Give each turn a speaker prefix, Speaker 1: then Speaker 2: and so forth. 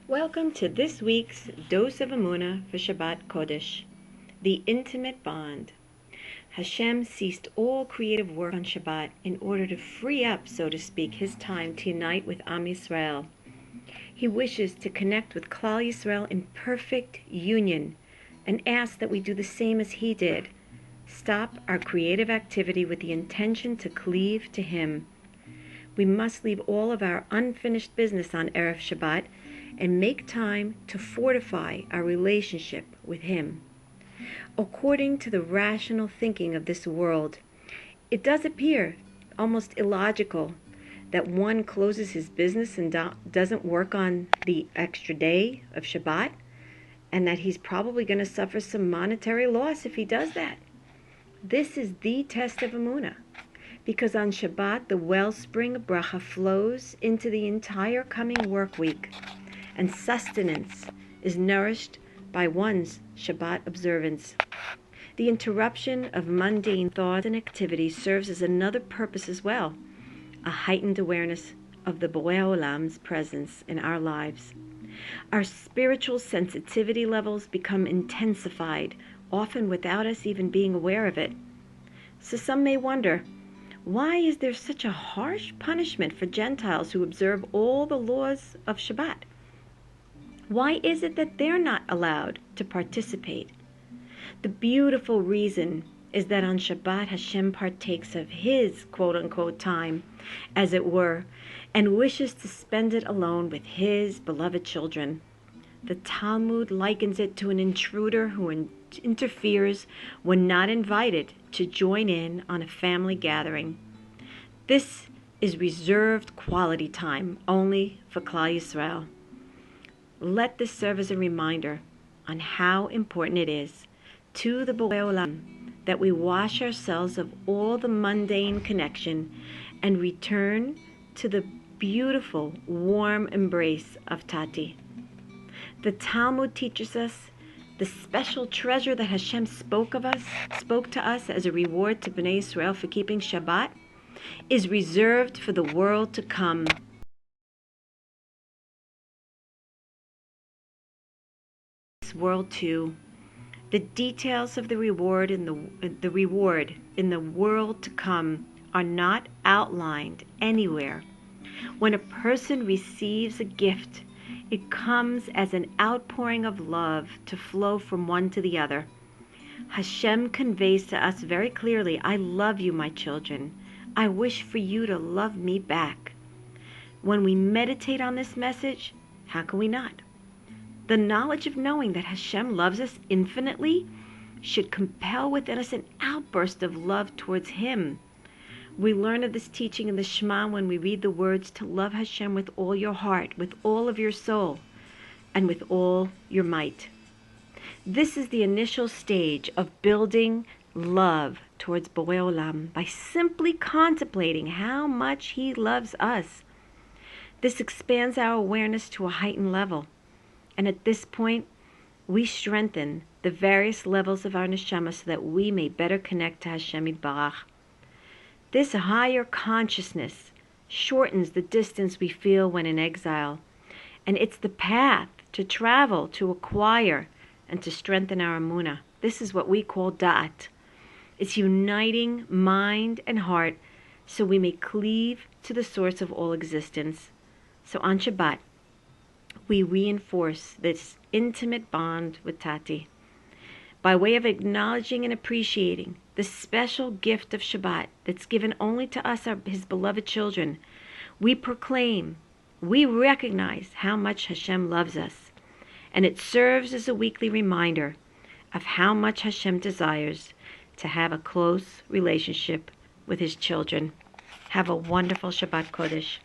Speaker 1: Welcome to this week's Dose of Emuna for Shabbat Kodesh, the intimate bond. Hashem ceased all creative work on Shabbat in order to free up, so to speak, his time to unite with Am Yisrael. He wishes to connect with Klal Yisrael in perfect union and asks that we do the same as he did. Stop our creative activity with the intention to cleave to him. We must leave all of our unfinished business on Erev Shabbat and make time to fortify our relationship with him. According to the rational thinking of this world, it does appear almost illogical that one closes his business and doesn't work on the extra day of Shabbat, and that he's probably going to suffer some monetary loss if he does that. This is the test of Emuna, because on Shabbat the wellspring of bracha flows into the entire coming work week, and sustenance is nourished by one's Shabbat observance. The interruption of mundane thoughts and activities serves as another purpose as well, a heightened awareness of the Borei Olam's presence in our lives. Our spiritual sensitivity levels become intensified, often without us even being aware of it. So some may wonder, why is there such a harsh punishment for Gentiles who observe all the laws of Shabbat? Why is it that they're not allowed to participate? The beautiful reason is that on Shabbat Hashem partakes of his quote-unquote time, as it were, and wishes to spend it alone with his beloved children. The Talmud likens it to an intruder who interferes when not invited to join in on a family gathering. This is reserved quality time only for Klal Yisrael. Let this serve as a reminder on how important it is to the Borei Olam that we wash ourselves of all the mundane connection and return to the beautiful, warm embrace of Tati. The Talmud teaches us the special treasure that Hashem spoke to us as a reward to Bnei Israel for keeping Shabbat is reserved for the world to come. World too. The details of the reward in the world to come are not outlined anywhere. When a person receives a gift, it comes as an outpouring of love to flow from one to the other. Hashem conveys to us very clearly, I love you, my children. I wish for you to love me back. When we meditate on this message, how can we not? The knowledge of knowing that Hashem loves us infinitely should compel within us an outburst of love towards him. We learn of this teaching in the Shema when we read the words to love Hashem with all your heart, with all of your soul, and with all your might. This is the initial stage of building love towards Borei Olam by simply contemplating how much he loves us. This expands our awareness to a heightened level. And at this point, we strengthen the various levels of our neshama so that we may better connect to Hashem Yitbarach. This higher consciousness shortens the distance we feel when in exile, and it's the path to travel, to acquire, and to strengthen our Emuna. This is what we call Da'at. It's uniting mind and heart so we may cleave to the source of all existence. So on Shabbat, we reinforce this intimate bond with Tati by way of acknowledging and appreciating the special gift of Shabbat that's given only to us, his beloved children. We proclaim, we recognize how much Hashem loves us, and it serves as a weekly reminder of how much Hashem desires to have a close relationship with his children. Have a wonderful Shabbat Kodesh.